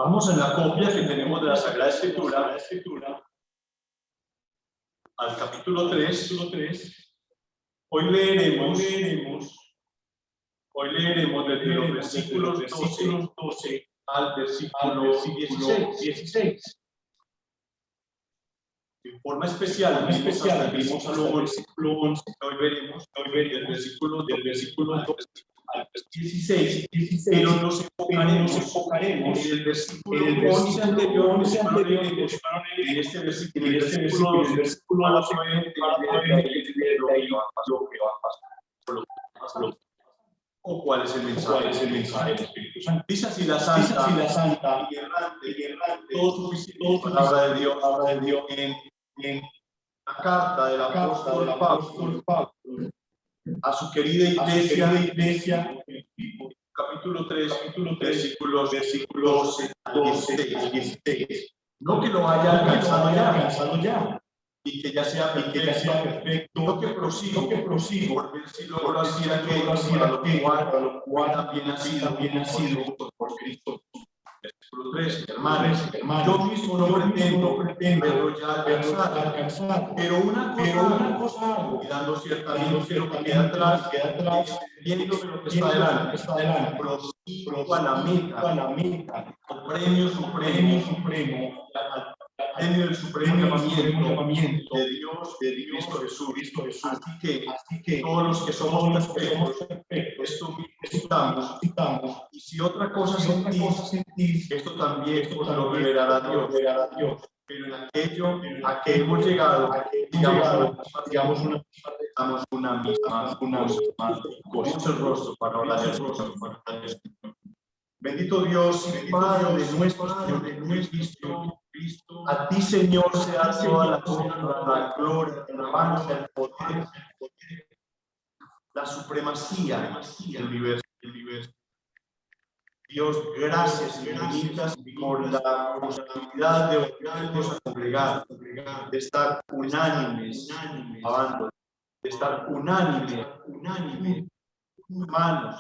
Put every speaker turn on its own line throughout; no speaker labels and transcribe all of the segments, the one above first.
Vamos en la copia que tenemos de la Sagrada Escritura al capítulo 3. Hoy leeremos desde los versículos 12 al versículo 16. En forma especial, vimos hasta el versículo 11. Hoy veremos del versículo 12 al 16, pero nos enfocaremos en el versículo 11 anterior, en este versículo, en el versículo 12, para poder entender lo que va a pasar. ¿O cuál es el mensaje del Espíritu Santo? Dice así la santa y errante, todo suficiente palabra de Dios en la carta del apóstol Pablo a su querida iglesia, capítulo 3, versículos 12 al 16. No que lo haya alcanzado ya, y que ya sea perfecto, no que prosigo, por ver si logro hacer aquello para lo cual también ha sido por Cristo. Versículo 3, hermanos, yo mismo no pretendo verlo ya alcanzado, pero una cosa hago, y dando ciertamente lo que queda atrás, extendiéndome lo que está adelante, prosigo a la meta, al premio supremo, al premio del supremo llamamiento de Dios, Cristo Jesús. Así que todos los que somos perfectos, esto necesitamos. Y si otra cosa sentís, esto también lo revelará Dios. Pero en aquello a que hemos llegado, digamos una misma cosa. Mucho rostro para hablar de rostro. Bendito Dios y Padre de nuestro Señor Cristo, a ti, Señor, sea toda la honra, la gloria, la alabanza, el poder, la supremacía del universo. Dios, gracias infinitas por la posibilidad de volvernos a congregar, de estar unánimes, amando, de estar unánime, hermanos,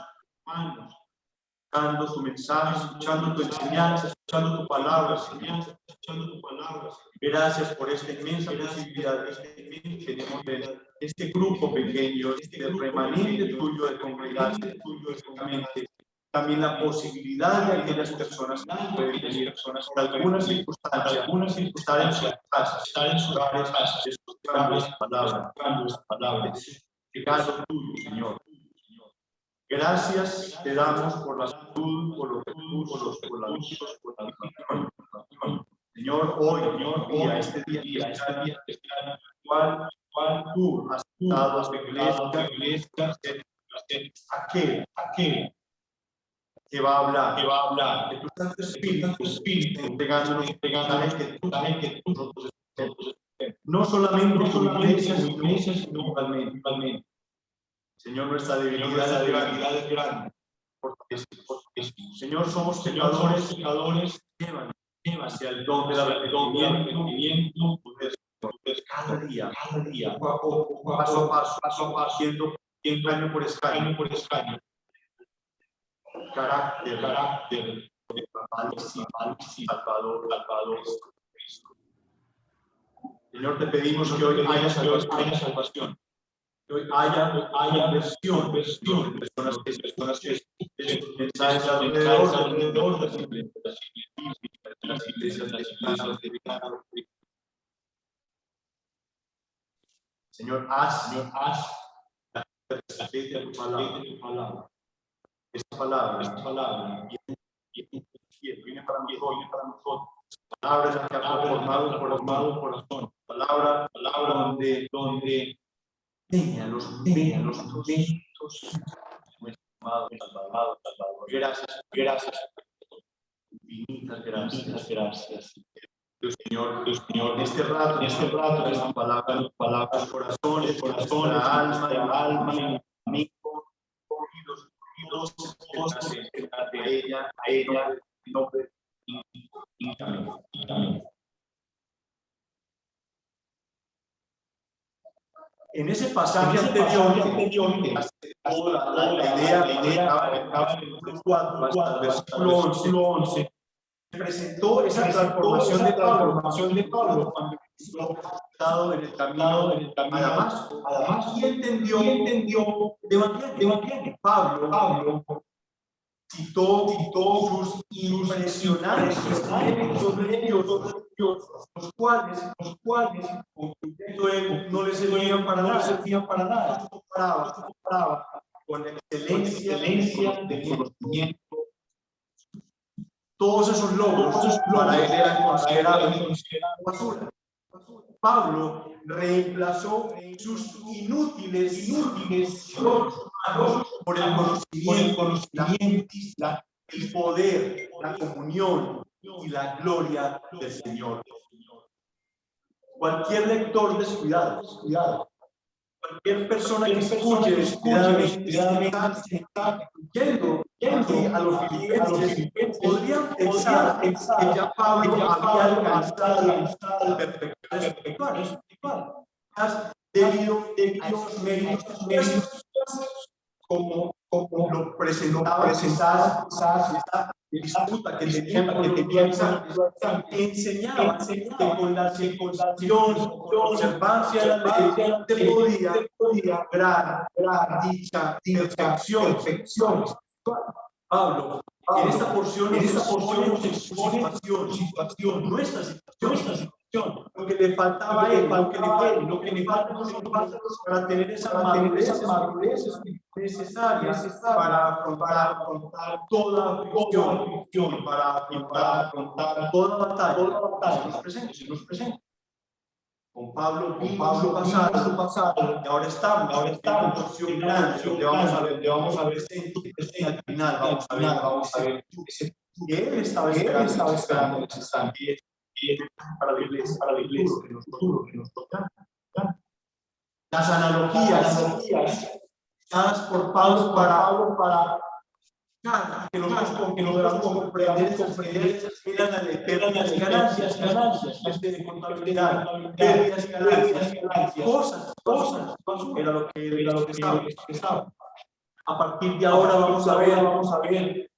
escuchando tu mensaje, escuchando tu enseñanza, escuchando tu palabra, Gracias por esta inmensa posibilidad que tenemos de este grupo pequeño, este remanente tuyo de congregarse, también la posibilidad de aquellas personas que pueden venir por algunas circunstancias, estar en sus casas, estar en sus hogares, escuchando esta palabra, llegando tuyo, Señor. Gracias te damos por la salud, por los recursos, por la luz, por la vida. Señor, hoy, este día, cual tú has dado a tu iglesia, aquel que va a hablar, que tu Santo Espíritu, entregándonos que tú nosotros no solamente tu iglesia, sino igualmente. Señor, nuestra debilidad es grande. Porque, Señor, somos pecadores, llevan hacia el don del arrepentimiento, cada día, poco a poco, paso a paso, siendo año por escaño. Carácter, Salvador. Señor, te pedimos que hoy haya salvación. Que hoy haya versión de personas que escuchen mensajes alrededor de las iglesias de Victoria. Señor, haz la presencia de tu palabra. Esta palabra viene para nosotros. Palabra es la que ha formado el corazón. Palabra donde enseña los momentos. Nuestro amado Salvador. Gracias. Infinitas gracias. Dios Señor, en este rato, esta palabra, corazones, alma, amigo, oídos, a ella, en nombre de En ese pasaje anterior, la idea acaba en el versículo 4 hasta el versículo 11, presentó esa transformación de Pablo cuando estuvo en el camino a Damasco. Y entendió de dónde viene. Pablo citó sus impresionantes escritos religiosos, los cuales no le servían para nada. Comparaba con la excelencia del conocimiento. Todos esos logros para él eran considerados basura. Pablo reemplazó sus inútiles por el conocimiento, el poder, la comunión y la gloria del Señor. Cualquier lector descuidado, cualquier persona que escuche descuidadamente yendo a los filipenses, podrían pensar que ya Pablo había alcanzado la perfección espiritual, debido a esos méritos como lo presentaba esa disputa que tenían que enseñaba que con la circuncisión o con la observancia de la ley se podía lograr dicha perfección. Pablo, en esta porción nos expone nuestra situación, lo que le faltaba a él, lo que le falta a nosotros para tener esa madurez necesaria para afrontar toda aflicción, para afrontar toda batalla que nos presenta. Con Pablo vimos su pasado y ahora estamos en una porción grande donde vamos a ver al final vamos a ver que él estaba esperando en ese instante para la iglesia, en el futuro que nos toca. Las analogías dadas por Pablo para que nosotros podamos comprender eran las ganancias de contabilidad, pérdidas y ganancias, cosas, era lo que él expresaba. A partir de ahora vamos a ver,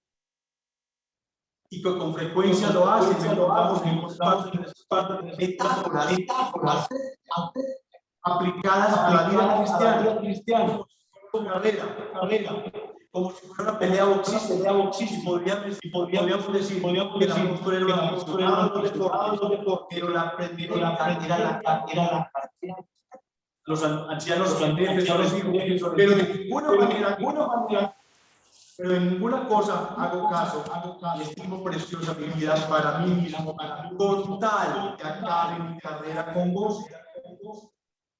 y que con frecuencia lo hacen, metáforas aplicadas a la vida cristiana, carrera, como si fuera una pelea boxística, podríamos decir que el apóstol era un apóstol, pero la aprendió era la cartera. Los ancianos empezaron a decir, pero de ninguna cosa hago caso y estimo preciosa mi vida para mí mismo, con tal de acabar en mi carrera con vos.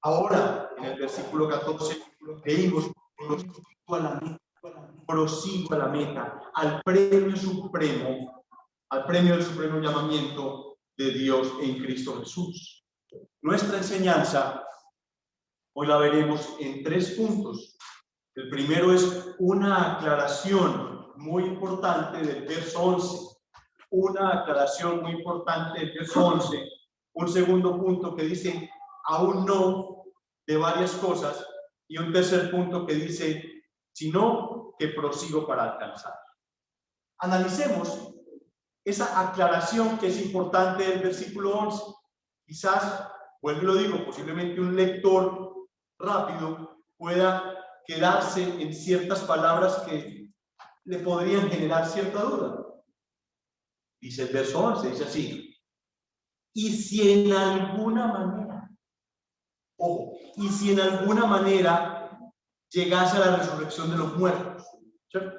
Ahora, en el versículo 14, leímos, prosigo a la meta, al premio del supremo llamamiento de Dios en Cristo Jesús. Nuestra enseñanza, hoy la veremos en 3 puntos. El primero es una aclaración muy importante del verso 11. Un segundo punto que dice, aún no, de varias cosas. Y un tercer punto que dice, sino que prosigo para alcanzar. Analicemos esa aclaración que es importante del versículo 11. Quizás, vuelvo y lo digo, posiblemente un lector rápido pueda quedarse en ciertas palabras que le podrían generar cierta duda. Dice el verso 11, dice así, y si en alguna manera llegase a la resurrección de los muertos. ¿Cierto?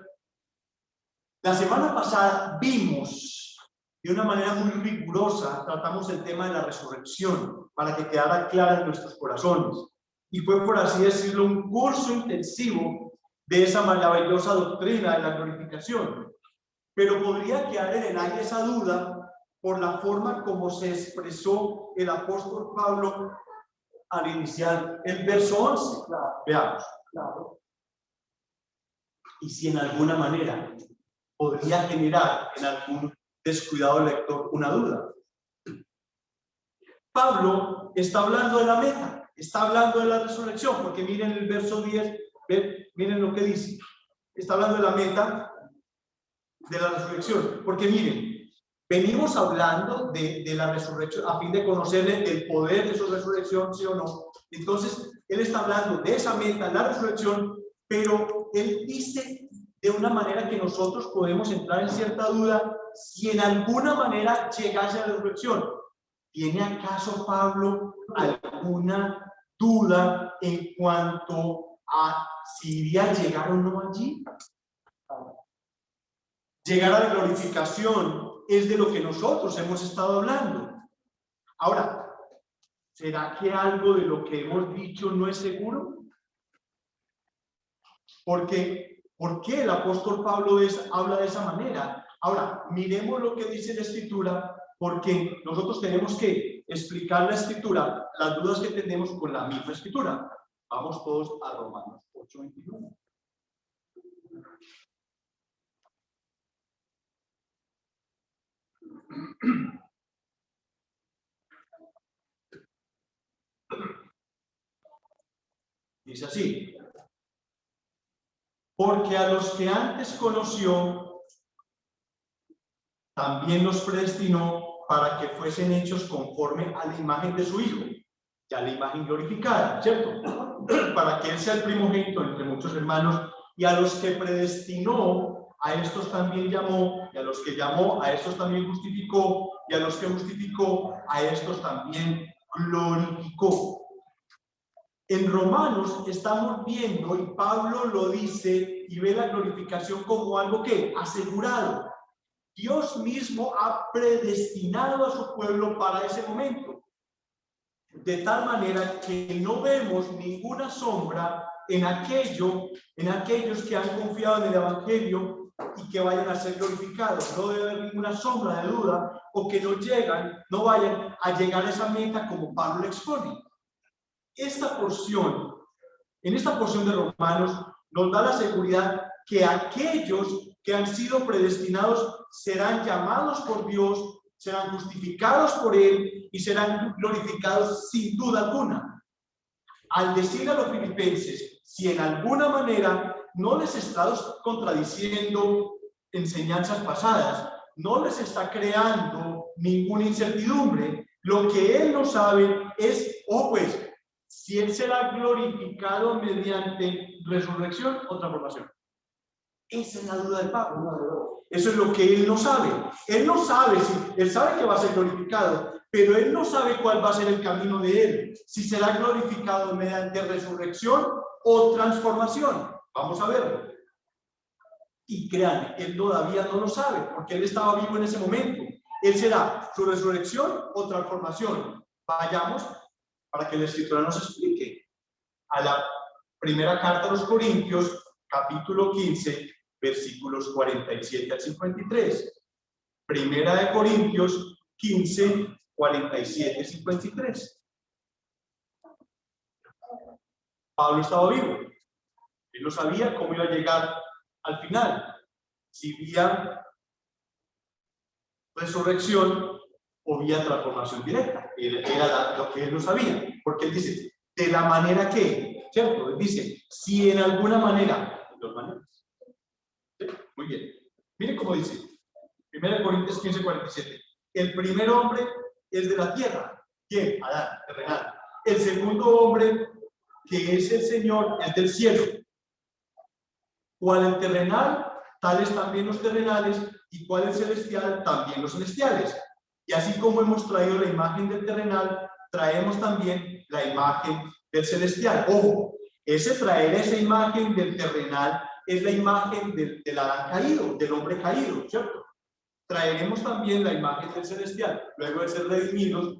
La semana pasada vimos de una manera muy rigurosa, tratamos el tema de la resurrección para que quedara clara en nuestros corazones. Y fue, por así decirlo, un curso intensivo de esa maravillosa doctrina de la glorificación. Pero podría quedar en el aire esa duda por la forma como se expresó el apóstol Pablo al iniciar el verso 11. Veamos. Y si en alguna manera podría generar en algún descuidado lector una duda. Pablo está hablando de la meta, está hablando de la resurrección, porque miren el verso 10, miren lo que dice. Está hablando de la meta de la resurrección, porque miren,
venimos hablando de la resurrección a fin de conocerle el poder de su resurrección, ¿sí o no? Entonces, él está hablando de esa meta, la resurrección, pero él dice de una manera que nosotros podemos entrar en cierta duda si en alguna manera llegase a la resurrección. ¿Tiene acaso Pablo alguna duda en cuanto a si iría a llegar o no allí? Llegar a la glorificación es de lo que nosotros hemos estado hablando. Ahora, ¿será que algo de lo que hemos dicho no es seguro? Porque, ¿por qué el apóstol Pablo habla de esa manera? Ahora, miremos lo que dice la Escritura, porque nosotros tenemos que explicar la Escritura, las dudas que tenemos con la misma Escritura. Vamos todos a Romanos 8:21. Dice así: porque a los que antes conoció, también los predestinó para que fuesen hechos conforme a la imagen de su Hijo, ya la imagen glorificada, ¿cierto? Para que Él sea el primogénito entre muchos hermanos, y a los que predestinó, a estos también llamó, y a los que llamó, a estos también justificó, y a los que justificó, a estos también glorificó. En Romanos estamos viendo, y Pablo lo dice, y ve la glorificación como algo que asegurado. Dios mismo ha predestinado a su pueblo para ese momento, de tal manera que no vemos ninguna sombra en aquellos que han confiado en el Evangelio y que vayan a ser glorificados. No debe haber ninguna sombra de duda, o que no vayan a llegar a esa meta como Pablo le expone. En esta porción de Romanos nos da la seguridad que aquellos que han sido predestinados serán llamados por Dios, serán justificados por Él y serán glorificados sin duda alguna. Al decir a los filipenses, si en alguna manera no les está contradiciendo enseñanzas pasadas, no les está creando ninguna incertidumbre, lo que Él no sabe es, pues, si Él será glorificado mediante resurrección o transformación. Esa es la duda de Pablo. Eso es lo que Él no sabe. Él no sabe Él sabe que va a ser glorificado, pero Él no sabe cuál va a ser el camino de Él. Si será glorificado mediante resurrección o transformación. Vamos a verlo. Y créanme, Él todavía no lo sabe, porque Él estaba vivo en ese momento. Él será su resurrección o transformación. Vayamos para que la Escritura nos explique. A la primera carta a los Corintios, capítulo 15, versículos 47 al 53. Primera de Corintios 15, 47 y 53. Pablo estaba vivo. Él no sabía cómo iba a llegar al final. Si vía resurrección o vía transformación directa. Era lo que él no sabía. Porque él dice, de la manera que, ¿cierto? Él dice, si en alguna manera, de dos maneras. ¿Sí? Muy bien. Miren cómo dice. 1 Corintios 15, 47. El primer hombre es de la tierra. ¿Quién? Adán, terrenal. El segundo hombre, que es el Señor, es del cielo. ¿Cuál el terrenal? Tales también los terrenales. ¿Y cuál el celestial? También los celestiales. Y así como hemos traído la imagen del terrenal, traemos también la imagen del celestial. Ojo, traer esa imagen del terrenal es la imagen del Adán caído, del hombre caído, ¿cierto? Traeremos también la imagen del celestial. Luego de ser redimidos,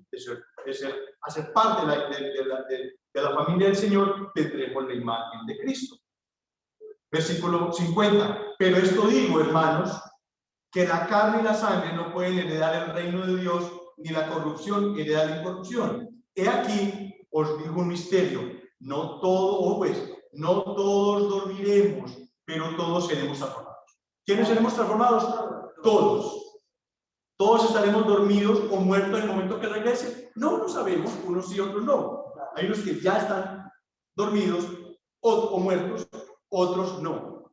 hacer parte de la familia del Señor, tendremos la imagen de Cristo. Versículo 50. Pero esto digo, hermanos, que la carne y la sangre no pueden heredar el reino de Dios, ni la corrupción hereda la incorrupción. He aquí, os digo un misterio. No todos dormiremos, pero todos seremos transformados. ¿Quiénes seremos transformados? Todos. ¿Todos estaremos dormidos o muertos en el momento que regrese? No lo sabemos, unos sí, otros no. Hay unos que ya están dormidos o muertos, otros no.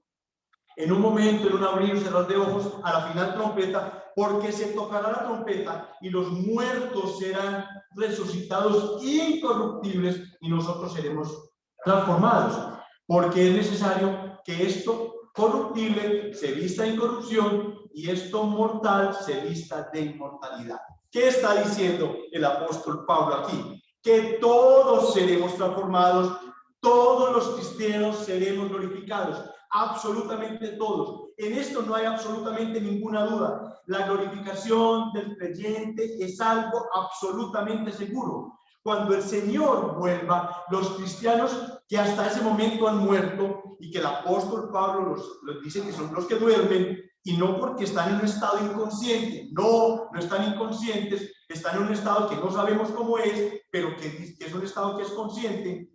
En un momento, en un abrir y cerrar de ojos, a la final trompeta, porque se tocará la trompeta y los muertos serán resucitados incorruptibles y nosotros seremos transformados. Porque es necesario que esto corruptible se vista de incorrupción y esto mortal se vista de inmortalidad. ¿Qué está diciendo el apóstol Pablo aquí? Que todos seremos transformados, todos los cristianos seremos glorificados, absolutamente todos. En esto no hay absolutamente ninguna duda. La glorificación del creyente es algo absolutamente seguro. Cuando el Señor vuelva, los cristianos que hasta ese momento han muerto y que el apóstol Pablo los dice que son los que duermen, y no porque están en un estado inconsciente, no están inconscientes, están en un estado que no sabemos cómo es, pero que es un estado que es consciente,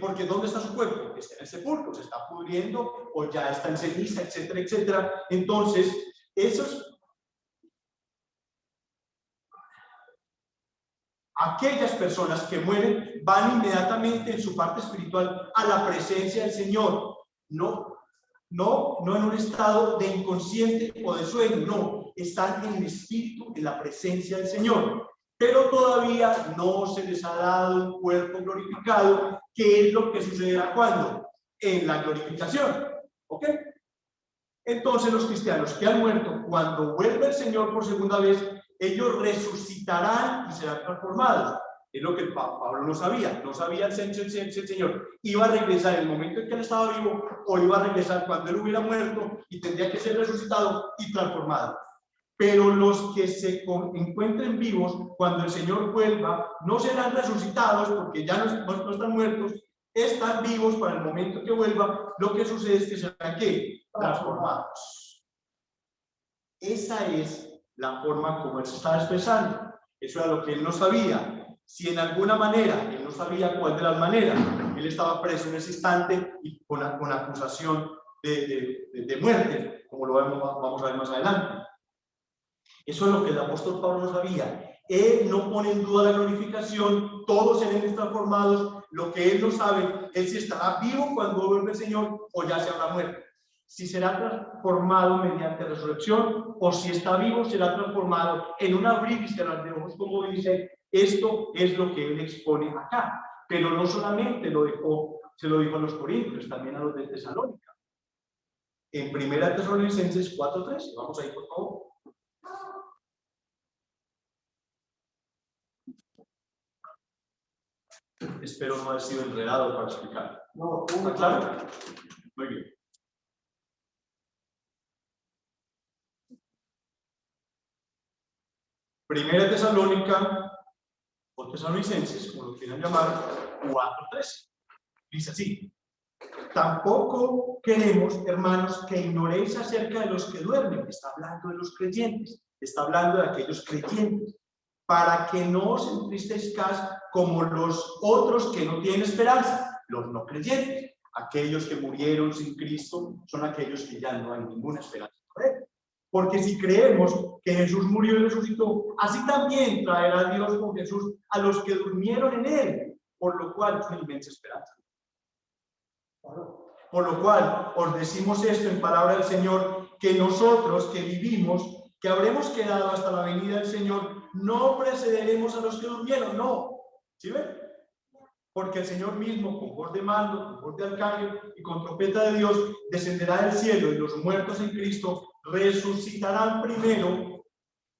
porque ¿dónde está su cuerpo? Está en el sepulcro, se está pudriendo o ya está en ceniza, etcétera, etcétera. Entonces, aquellas personas que mueren van inmediatamente en su parte espiritual a la presencia del Señor, no en un estado de inconsciente o de sueño, no, están en el espíritu, en la presencia del Señor. Pero todavía no se les ha dado un cuerpo glorificado, que es lo que sucederá cuando, en la glorificación, ¿ok? Entonces los cristianos que han muerto, cuando vuelve el Señor por segunda vez, ellos resucitarán y serán transformados. Es lo que Pablo no sabía el Señor iba a regresar en el momento en que él estaba vivo o iba a regresar cuando él hubiera muerto y tendría que ser resucitado y transformado. Pero los que se encuentren vivos cuando el Señor vuelva no serán resucitados porque ya no están muertos, están vivos para el momento que vuelva. Lo que sucede es que serán ¿qué? Transformados. Esa es la forma como él se estaba expresando. Eso era lo que él no sabía. Si en alguna manera, él no sabía cuál de las maneras, él estaba preso en ese instante y con acusación de muerte, como lo vamos a ver más adelante. Eso es lo que el apóstol Pablo no sabía. Él no pone en duda la glorificación, todos seremos transformados. Lo que él no sabe es si estará vivo cuando vuelve el Señor o ya se habrá muerto. Si será transformado mediante resurrección o si está vivo será transformado en un abrir y cerrar de ojos, como dice. Esto es lo que él expone acá. Pero no solamente se lo dijo a los corintios, también a los de Tesalónica. En 1 Tesalonicenses 4:13, vamos ahí por favor. Espero no haber sido enredado para explicar. No, ¿está claro? Muy bien. Primera Tesalónica o Tesalonicenses, como lo quieran llamar, 4:13. Dice así: tampoco queremos, hermanos, que ignoréis acerca de los que duermen. Está hablando de los creyentes, está hablando de aquellos creyentes, para que no os entristezcáis como los otros que no tienen esperanza, los no creyentes. Aquellos que murieron sin Cristo son aquellos que ya no hay ninguna esperanza por él. Porque si creemos que Jesús murió y resucitó, así también traerá Dios con Jesús a los que durmieron en él, por lo cual es una inmensa esperanza. Por lo cual os decimos esto en palabra del Señor, que nosotros que vivimos, que habremos quedado hasta la venida del Señor, no precederemos a los que durmieron, no. ¿Sí ven? Porque el Señor mismo, con voz de mando, con voz de arcángel y con trompeta de Dios, descenderá del cielo, y los muertos en Cristo resucitarán primero,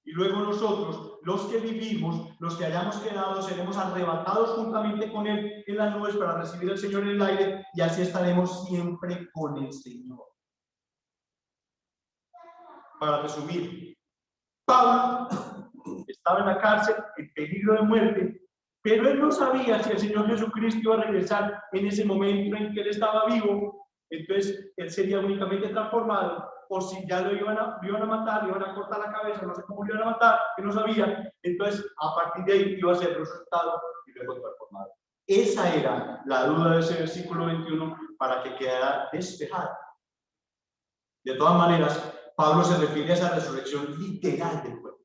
y luego nosotros, los que vivimos, los que hayamos quedado, seremos arrebatados juntamente con él en las nubes para recibir al Señor en el aire, y así estaremos siempre con el Señor. Para resumir, Pablo estaba en la cárcel en peligro de muerte, pero él no sabía si el Señor Jesucristo iba a regresar en ese momento en que él estaba vivo. Entonces él sería únicamente transformado, o si ya lo iban a matar, le iban a cortar la cabeza, no sé cómo lo iban a matar, que no sabía. Entonces a partir de ahí iba a ser resucitado y luego transformado. Esa era la duda de ese versículo 21 para que quedara despejada. De todas maneras, Pablo se refiere a esa resurrección literal del cuerpo.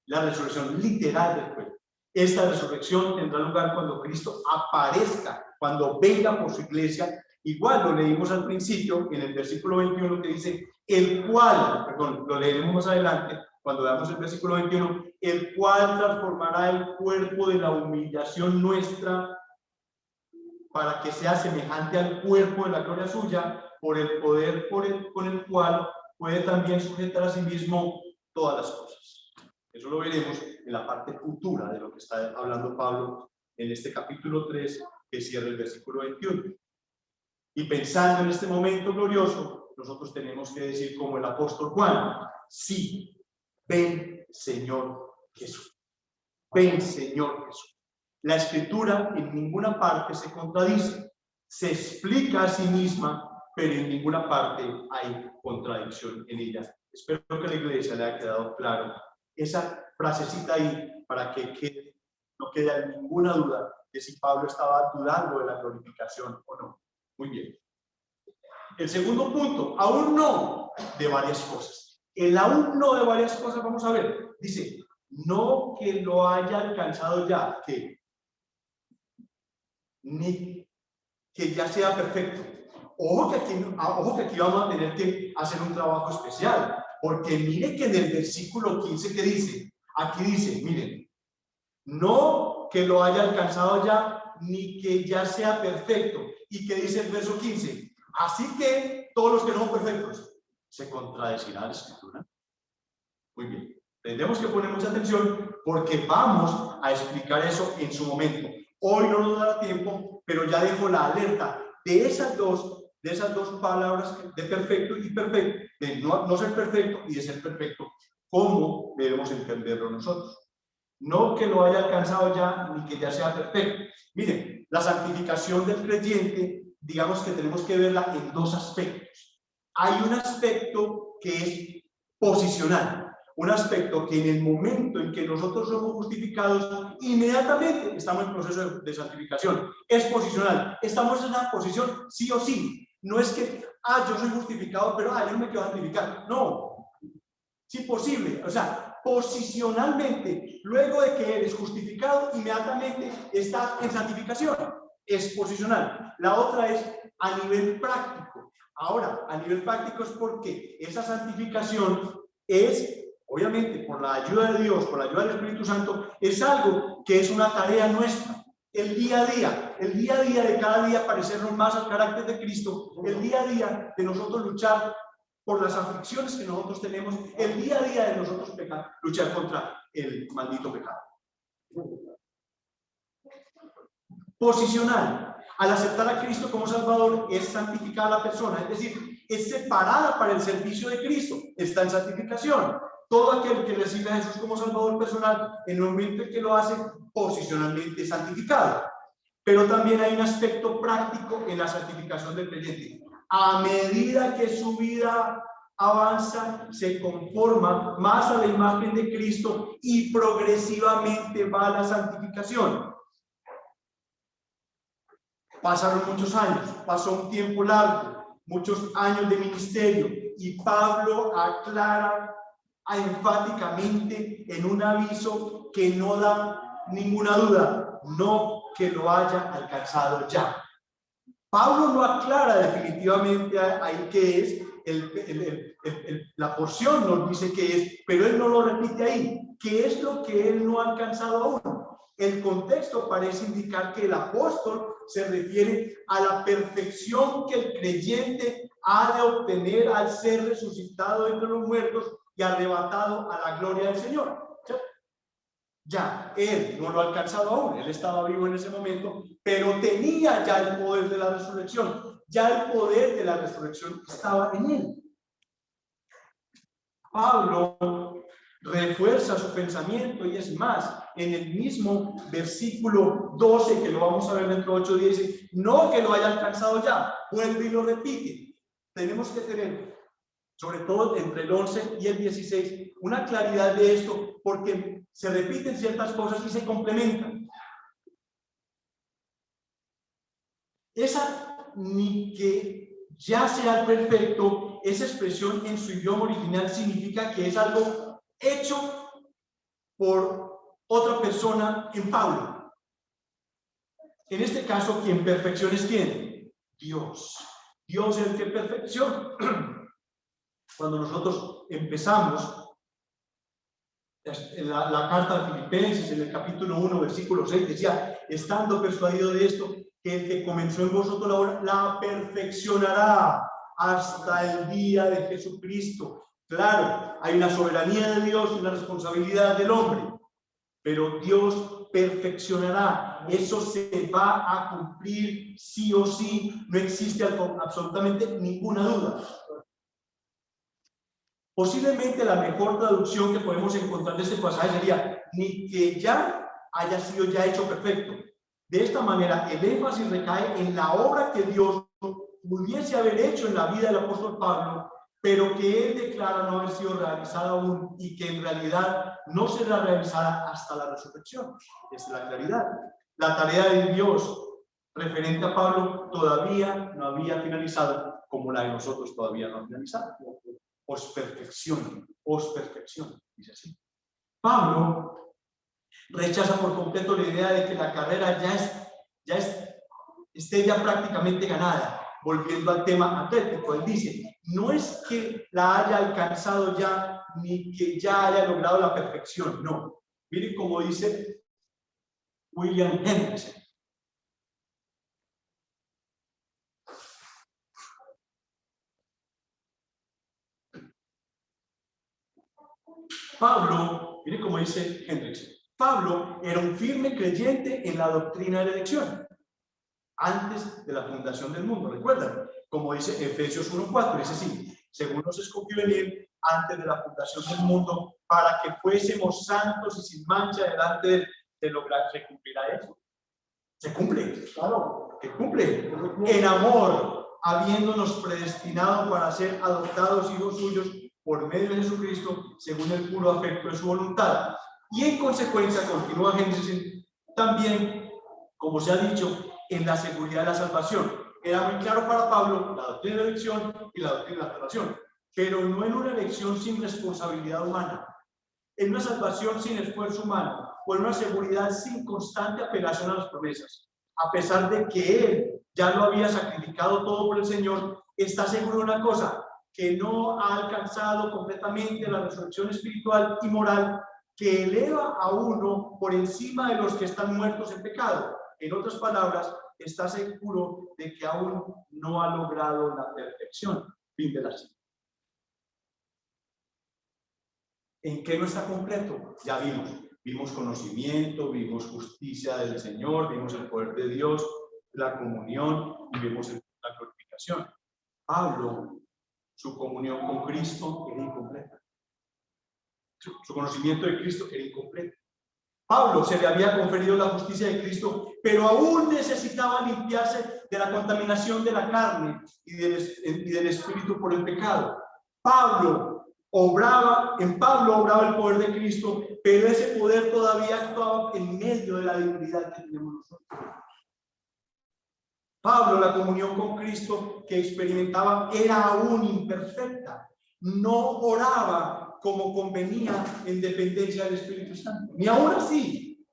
La resurrección literal del cuerpo. Esta resurrección tendrá lugar cuando Cristo aparezca, cuando venga por su iglesia Igual lo leímos al principio, en el versículo 21, que dice, el cual, perdón, lo leeremos más adelante, cuando veamos el versículo 21, el cual transformará el cuerpo de la humillación nuestra para que sea semejante al cuerpo de la gloria suya, por el poder con el cual puede también sujetar a sí mismo todas las cosas. Eso lo veremos en la parte futura de lo que está hablando Pablo en este capítulo 3, que cierra el versículo 21. Y pensando en este momento glorioso, nosotros tenemos que decir como el apóstol Juan, sí, ven Señor Jesús. Ven Señor Jesús. La Escritura en ninguna parte se contradice, se explica a sí misma, pero en ninguna parte hay contradicción en ella. Espero que a la iglesia le haya quedado claro esa frasecita ahí para que no quede ninguna duda de si Pablo estaba dudando de la glorificación o no. Muy bien. El segundo punto, aún no de varias cosas. El aún no de varias cosas, vamos a ver. Dice, no que lo haya alcanzado ya, ni que ya sea perfecto. Ojo que aquí vamos a tener que hacer un trabajo especial, porque mire que en el versículo 15 que dice, aquí dice, miren, no que lo haya alcanzado ya, ni que ya sea perfecto. Y que dice el verso 15, así que todos los que no son perfectos, ¿se contradecirá la Escritura? Muy bien, tendremos que poner mucha atención porque vamos a explicar eso en su momento. Hoy no nos dará tiempo, pero ya dejo la alerta de esas dos palabras de perfecto y perfecto, de no ser perfecto y de ser perfecto. ¿Cómo debemos entenderlo nosotros? No que lo haya alcanzado ya, ni que ya sea perfecto. Miren, la santificación del creyente, digamos que tenemos que verla en dos aspectos. Hay un aspecto que es posicional. Un aspecto que en el momento en que nosotros somos justificados, inmediatamente estamos en proceso de santificación. Es posicional. Estamos en una posición sí o sí. No es que, yo soy justificado, pero yo no me quiero santificar. No. Sí, posible. O sea, posicionalmente, luego de que eres justificado, inmediatamente estás en santificación. Es posicional. La otra es a nivel práctico. Ahora, a nivel práctico es porque esa santificación es, obviamente, por la ayuda de Dios, por la ayuda del Espíritu Santo, es algo que es una tarea nuestra. El día a día de cada día parecernos más al carácter de Cristo, el día a día de nosotros luchar por las aflicciones que nosotros tenemos, el día a día de nosotros luchar contra el maldito pecado. Posicional. Al aceptar a Cristo como Salvador, es santificada la persona, es decir, es separada para el servicio de Cristo, está en santificación. Todo aquel que recibe a Jesús como Salvador personal, en el momento en que lo hace, posicionalmente santificado. Pero también hay un aspecto práctico en la santificación del creyente. A medida que su vida avanza, se conforma más a la imagen de Cristo y progresivamente va a la santificación. Pasaron muchos años, pasó un tiempo largo, muchos años de ministerio, y Pablo aclara enfáticamente en un aviso que no da ninguna duda, no que lo haya alcanzado ya. Pablo no aclara definitivamente ahí qué es, la porción nos dice qué es, pero él no lo repite ahí. ¿Qué es lo que él no ha alcanzado aún? El contexto parece indicar que el apóstol se refiere a la perfección que el creyente ha de obtener al ser resucitado entre los muertos y arrebatado a la gloria del Señor. Ya, él no lo ha alcanzado aún, él estaba vivo en ese momento, pero tenía ya el poder de la resurrección, ya el poder de la resurrección estaba en él. Pablo refuerza su pensamiento y es más, en el mismo versículo 12, que lo vamos a ver dentro de 8 días, dice, no que lo haya alcanzado ya, vuelve y lo repite. Tenemos que tener, sobre todo entre el 11 y el 16, una claridad de esto, porque se repiten ciertas cosas y se complementan. Esa ni que ya sea perfecto, esa expresión en su idioma original significa que es algo hecho por otra persona en Pablo. En este caso, ¿quién perfección es quién? Dios. Dios es el que perfecciona. Cuando nosotros empezamos la carta de Filipenses, en el capítulo 1, versículo 6, decía, estando persuadido de esto, que el que comenzó en vosotros la obra, la perfeccionará hasta el día de Jesucristo. Claro, hay una soberanía de Dios y una responsabilidad del hombre, pero Dios perfeccionará. Eso se va a cumplir sí o sí, no existe absolutamente ninguna duda. Posiblemente la mejor traducción que podemos encontrar de este pasaje sería, ni que ya haya sido ya hecho perfecto. De esta manera, el énfasis recae en la obra que Dios pudiese haber hecho en la vida del apóstol Pablo, pero que él declara no haber sido realizada aún y que en realidad no será realizada hasta la resurrección. Esa es la claridad. La tarea de Dios referente a Pablo todavía no había finalizado, como la de nosotros todavía no ha finalizado. Posperfección, dice así. Pablo rechaza por completo la idea de que la carrera esté ya prácticamente ganada. Volviendo al tema atlético, él dice, no es que la haya alcanzado ya, ni que ya haya logrado la perfección, no. Miren cómo dice William Hendrickson. Pablo, mire cómo dice Hendrickson, Pablo era un firme creyente en la doctrina de la elección antes de la fundación del mundo. ¿Recuerdan? Como dice Efesios 1:4, dice así, según nos escogió en él antes de la fundación del mundo, para que fuésemos santos y sin mancha delante de lograr. ¿Se cumplirá eso? Se cumple, claro, que cumple. En amor, habiéndonos predestinado para ser adoptados hijos suyos por medio de Jesucristo, según el puro afecto de su voluntad. Y en consecuencia, continúa Génesis, también, como se ha dicho, en la seguridad de la salvación. Era muy claro para Pablo la doctrina de la elección y la doctrina de la salvación, pero no en una elección sin responsabilidad humana, en una salvación sin esfuerzo humano, o en una seguridad sin constante apelación a las promesas. A pesar de que él ya lo había sacrificado todo por el Señor, está seguro de una cosa, que no ha alcanzado completamente la resurrección espiritual y moral que eleva a uno por encima de los que están muertos en pecado. En otras palabras, está seguro de que aún no ha logrado la perfección. Fin de la cita. ¿En qué no está completo? Ya vimos conocimiento, vimos justicia del Señor, vimos el poder de Dios, la comunión y vimos la glorificación. Pablo, su comunión con Cristo era incompleta. Su conocimiento de Cristo era incompleto. Pablo se le había conferido la justicia de Cristo, pero aún necesitaba limpiarse de la contaminación de la carne y del espíritu por el pecado. En Pablo obraba el poder de Cristo, pero ese poder todavía actuaba en medio de la debilidad que tenemos nosotros. Pablo, la comunión con Cristo que experimentaba era aún imperfecta. No oraba como convenía en dependencia del Espíritu Santo, ni aún así.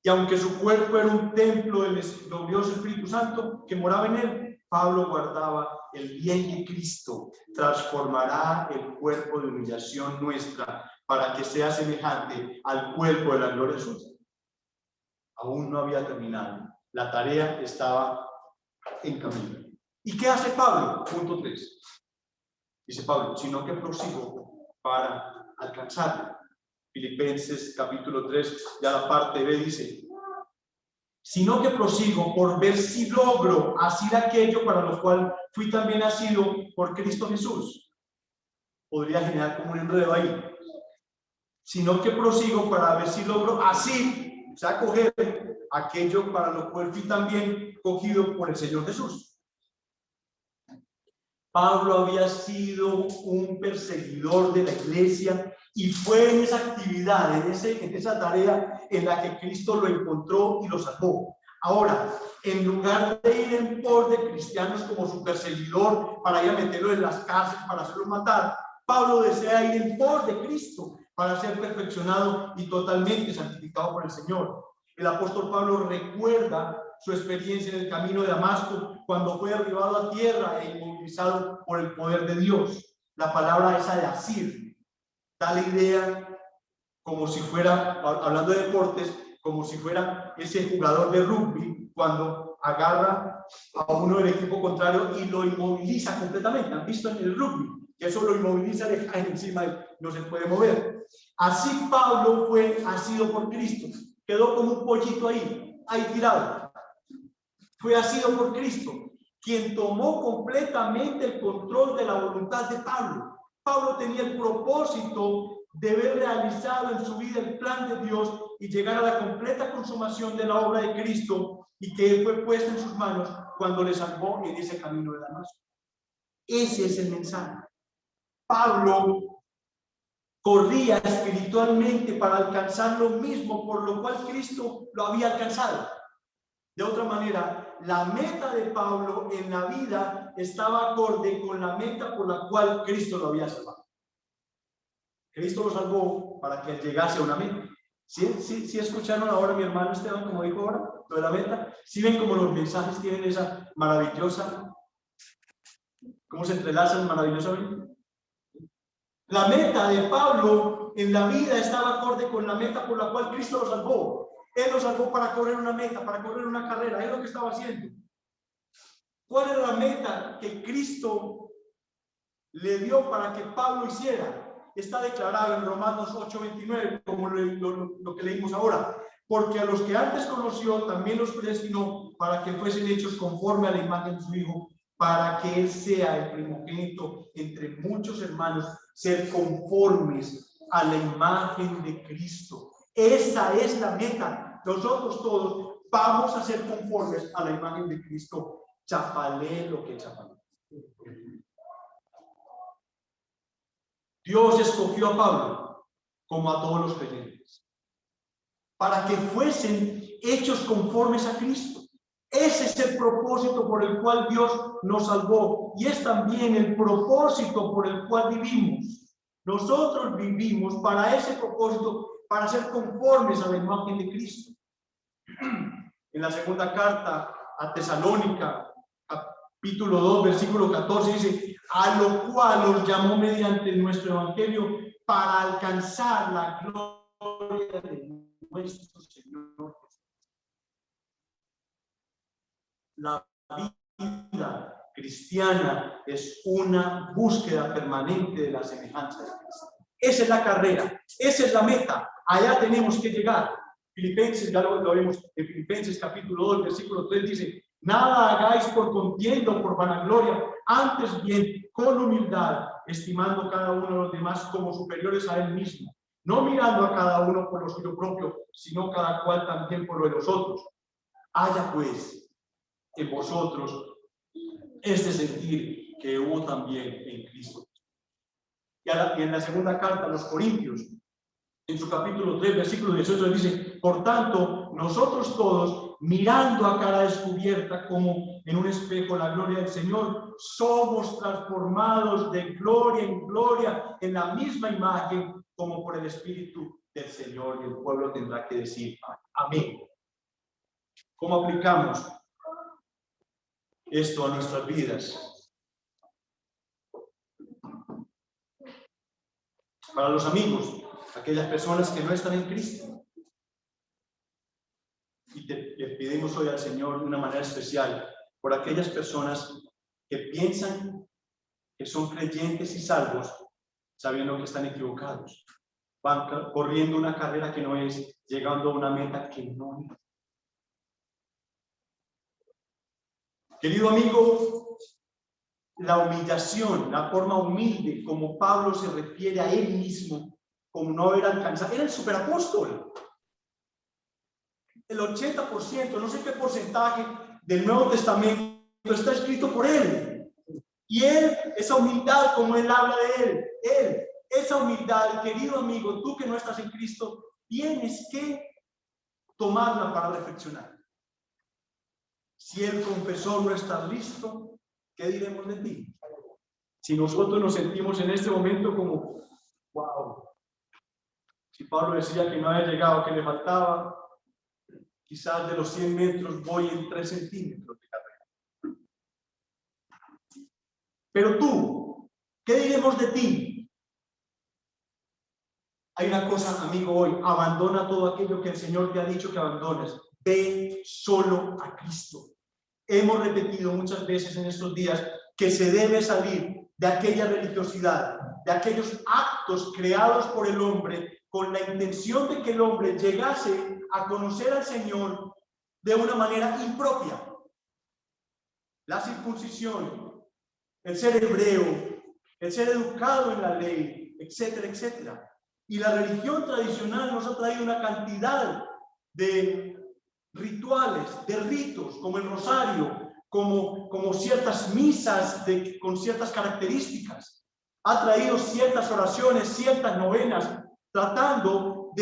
Y aunque su cuerpo era un templo del glorioso Espíritu Santo que moraba en él, Pablo guardaba el bien de Cristo. Transformará el cuerpo de humillación nuestra para que sea semejante al cuerpo de la gloria suya. Aún no había terminado. La tarea estaba en camino. ¿Y qué hace Pablo? Punto 3. Dice Pablo, sino que prosigo para alcanzarlo. Filipenses capítulo 3, ya la parte B dice, sino que prosigo por ver si logro asir aquello para lo cual fui también nacido por Cristo Jesús. Podría generar como un enredo ahí. Sino que prosigo para ver si logro asir, o sea, coger aquello para lo cual fui también cogido por el Señor Jesús. Pablo había sido un perseguidor de la iglesia y fue en esa actividad, en esa tarea en la que Cristo lo encontró y lo salvó. Ahora, en lugar de ir en pos de cristianos como su perseguidor para ir a meterlo en las cárceles, para hacerlo matar, Pablo desea ir en pos de Cristo para ser perfeccionado y totalmente santificado por el Señor. El apóstol Pablo recuerda su experiencia en el camino de Damasco, cuando fue derribado a tierra e inmovilizado por el poder de Dios. La palabra esa de asir da la idea como si fuera, hablando de deportes, como si fuera ese jugador de rugby cuando agarra a uno del equipo contrario y lo inmoviliza completamente. ¿Han visto en el rugby? Que eso lo inmoviliza, le cae encima y no se puede mover. Así Pablo fue asido por Cristo. Quedó como un pollito ahí tirado. Fue asido por Cristo, quien tomó completamente el control de la voluntad de Pablo. Pablo tenía el propósito de haber realizado en su vida el plan de Dios y llegar a la completa consumación de la obra de Cristo, y que fue puesta en sus manos cuando le salvó en ese camino de Damasco. Ese es el mensaje. Pablo corría espiritualmente para alcanzar lo mismo por lo cual Cristo lo había alcanzado. De otra manera, la meta de Pablo en la vida estaba acorde con la meta por la cual Cristo lo había salvado. Cristo lo salvó para que él llegase a una meta. ¿Sí escucharon ahora mi hermano Esteban, como dijo ahora, lo de la meta? ¿Sí ven cómo los mensajes tienen esa maravillosa, cómo se entrelazan maravillosamente? La meta de Pablo en la vida estaba acorde con la meta por la cual Cristo lo salvó. Él lo salvó para correr una meta, para correr una carrera. Es lo que estaba haciendo. ¿Cuál era la meta que Cristo le dio para que Pablo hiciera? Está declarado en Romanos 8:29, como lo que leímos ahora. Porque a los que antes conoció, también los predestinó para que fuesen hechos conforme a la imagen de su Hijo, para que Él sea el primogénito entre muchos hermanos, ser conformes a la imagen de Cristo. Esa es la meta. Nosotros todos vamos a ser conformes a la imagen de Cristo. Chapalé lo que chapalé. Dios escogió a Pablo, como a todos los creyentes, para que fuesen hechos conformes a Cristo. Ese es el propósito por el cual Dios nos salvó, y es también el propósito por el cual vivimos. Nosotros vivimos para ese propósito, para ser conformes a la imagen de Cristo. En la segunda carta a Tesalónica, capítulo 2, versículo 14, dice: a lo cual os llamó mediante nuestro evangelio para alcanzar la gloria de nuestro Señor. La vida cristiana es una búsqueda permanente de la semejanza de Cristo. Esa es la carrera, esa es la meta. Allá tenemos que llegar. Filipenses, ya lo vemos en Filipenses capítulo 2, versículo 3, dice: nada hagáis por contienda o por vanagloria, antes bien con humildad, estimando cada uno de los demás como superiores a él mismo, no mirando a cada uno por lo suyo propio, sino cada cual también por lo de los otros. Haya pues en vosotros este sentir que hubo también en Cristo. Y en la segunda carta a los Corintios, en su capítulo 3, versículo 18, dice: por tanto, nosotros todos, mirando a cara descubierta como en un espejo la gloria del Señor, somos transformados de gloria en gloria en la misma imagen como por el Espíritu del Señor. Y el pueblo tendrá que decir amén. ¿Cómo aplicamos esto a nuestras vidas? Para los amigos, aquellas personas que no están en Cristo. Y le pedimos hoy al Señor de una manera especial por aquellas personas que piensan que son creyentes y salvos, sabiendo que están equivocados. Van corriendo una carrera que no es, llegando a una meta que no es. Querido amigo, la humillación, la forma humilde como Pablo se refiere a él mismo, como no haber alcanzado, era el superapóstol. El 80%, no sé qué porcentaje del Nuevo Testamento está escrito por él. Y él, esa humildad, como él habla de él, esa humildad, querido amigo, tú que no estás en Cristo, tienes que tomarla para reflexionar. Si él confesó no estar listo, ¿qué diremos de ti? Si nosotros nos sentimos en este momento como, wow, si Pablo decía que no había llegado, que le faltaba, quizás de los 100 metros voy en 3 centímetros de carrera. Pero tú, ¿qué diremos de ti? Hay una cosa, amigo, hoy: abandona todo aquello que el Señor te ha dicho que abandones. Ve solo a Cristo. Hemos repetido muchas veces en estos días que se debe salir de aquella religiosidad, de aquellos actos creados por el hombre con la intención de que el hombre llegase a conocer al Señor de una manera impropia. La circuncisión, el ser hebreo, el ser educado en la ley, etcétera, etcétera. Y la religión tradicional nos ha traído una cantidad de rituales, de ritos, como el rosario, como ciertas misas con ciertas características. Ha traído ciertas oraciones, ciertas novenas, tratando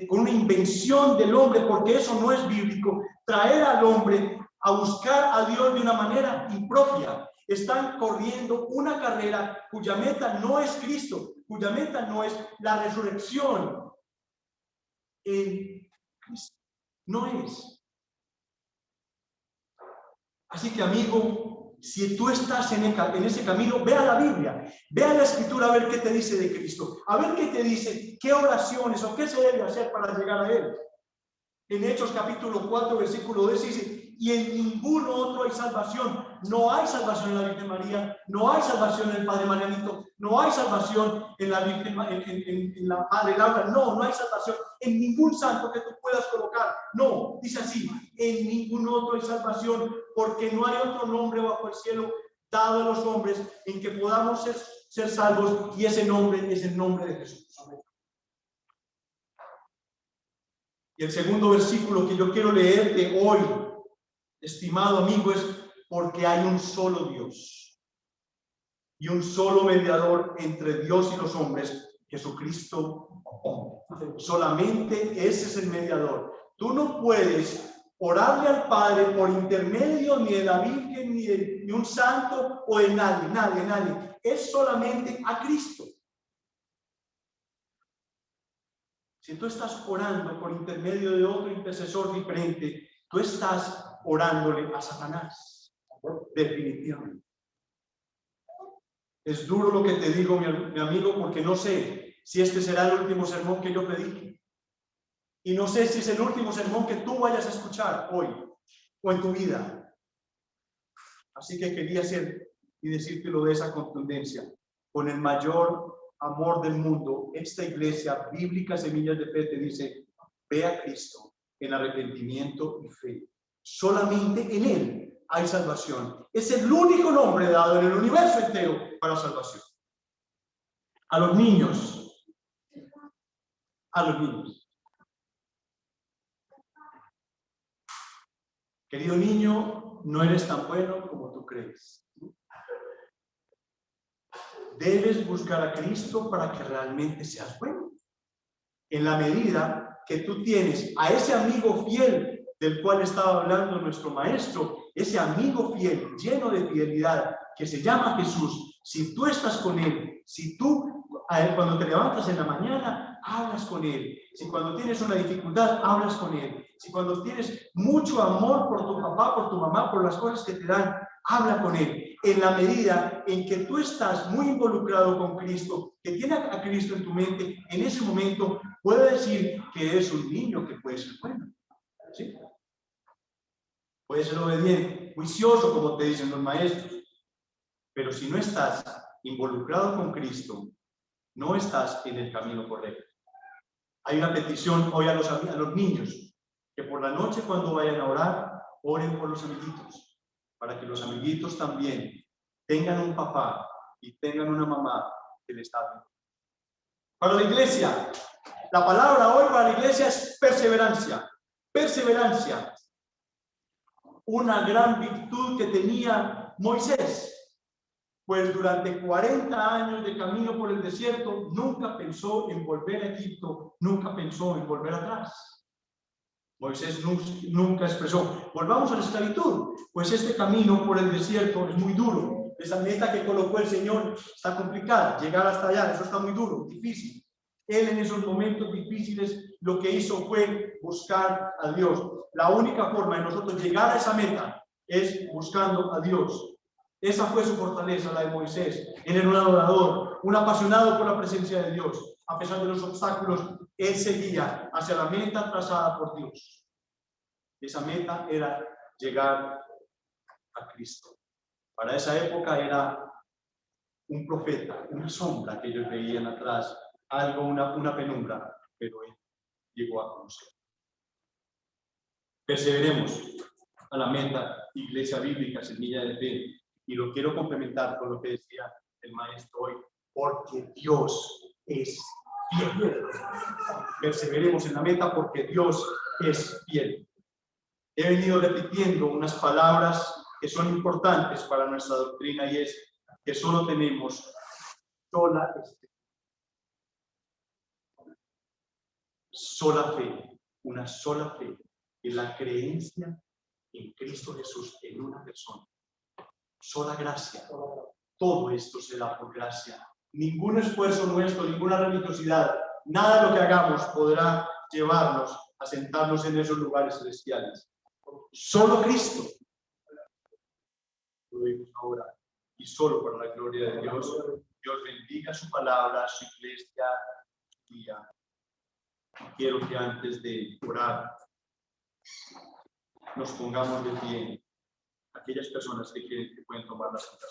con una invención del hombre, porque eso no es bíblico, traer al hombre a buscar a Dios de una manera impropia. Están corriendo una carrera cuya meta no es Cristo, cuya meta no es la resurrección en Cristo. No es. Así que, amigo, si tú estás en ese camino, ve a la Biblia, ve a la Escritura a ver qué te dice de Cristo, a ver qué te dice, qué oraciones o qué se debe hacer para llegar a Él. En Hechos capítulo 4, versículo 10 dice: y en ninguno otro hay salvación. No hay salvación en la Virgen María, no hay salvación en el Padre Marianito, no hay salvación en la Virgen, en la Madre Laura, no hay salvación en ningún santo que tú puedas colocar. No, dice así: en ningún otro hay salvación, porque no hay otro nombre bajo el cielo dado a los hombres en que podamos ser salvos, y ese nombre es el nombre de Jesús. Y el segundo versículo que yo quiero leerte hoy, estimado amigo, es: porque hay un solo Dios y un solo mediador entre Dios y los hombres, Jesucristo hombre. Solamente ese es el mediador. Tú no puedes orarle al Padre por intermedio ni de la Virgen, ni de un santo o de nadie. Es solamente a Cristo. Si tú estás orando por intermedio de otro intercesor diferente, tú estás orándole a Satanás, definitivamente. Es duro lo que te digo, mi amigo, porque no sé si este será el último sermón que yo predique. Y no sé si es el último sermón que tú vayas a escuchar hoy o en tu vida. Así que quería hacer y decírtelo de esa contundencia. Con el mayor amor del mundo, esta iglesia bíblica Semillas de Fe te dice: ve a Cristo en arrepentimiento y fe. Solamente en Él hay salvación. Es el único nombre dado en el universo entero para salvación. A los niños. Querido niño, no eres tan bueno como tú crees. Debes buscar a Cristo para que realmente seas bueno. En la medida que tú tienes a ese amigo fiel del cual estaba hablando nuestro maestro, ese amigo fiel, lleno de fidelidad, que se llama Jesús, si tú estás con Él, si tú cuando te levantas en la mañana, hablas con Él, si cuando tienes una dificultad, hablas con Él, si cuando tienes mucho amor por tu papá, por tu mamá, por las cosas que te dan, habla con Él. En la medida en que tú estás muy involucrado con Cristo, que tiene a Cristo en tu mente, en ese momento puede decir que eres un niño que puede ser bueno. ¿Sí? Puede ser obediente, juicioso, como te dicen los maestros. Pero si no estás involucrado con Cristo, no estás en el camino correcto. Hay una petición hoy a los niños, que por la noche cuando vayan a orar, oren por los amiguitos, para que los amiguitos también tengan un papá y tengan una mamá que les hable. Para la iglesia, la palabra hoy para la iglesia es perseverancia. Perseverancia. Una gran virtud que tenía Moisés, pues durante 40 años de camino por el desierto nunca pensó en volver a Egipto, nunca pensó en volver atrás. Moisés nunca expresó: volvamos a la esclavitud, pues este camino por el desierto es muy duro. Esa meta que colocó el Señor está complicada, llegar hasta allá, eso está muy duro, difícil. Él en esos momentos difíciles lo que hizo fue buscar a Dios. La única forma de nosotros llegar a esa meta es buscando a Dios. Esa fue su fortaleza, la de Moisés. Él era un adorador, un apasionado por la presencia de Dios. A pesar de los obstáculos, él seguía hacia la meta trazada por Dios. Esa meta era llegar a Cristo. Para esa época era un profeta, una sombra que ellos veían atrás, algo, una penumbra, pero él llegó a conocer. Perseveremos a la meta, Iglesia Bíblica, Semilla de Fe, y lo quiero complementar con lo que decía el maestro hoy, porque Dios es fiel. Perseveremos en la meta porque Dios es fiel. He venido repitiendo unas palabras que son importantes para nuestra doctrina y es que solo tenemos sola fe, una sola fe, y la creencia en Cristo Jesús en una persona. Sola gracia. Todo esto se da por gracia. Ningún esfuerzo nuestro, ninguna religiosidad, nada de lo que hagamos podrá llevarnos a sentarnos en esos lugares celestiales. Solo Cristo. Lo vimos ahora. Y solo para la gloria de Dios. Dios bendiga su palabra, su iglesia, su día. Quiero que antes de orar nos pongamos de pie. Aquellas personas que quieren que pueden tomar la santa.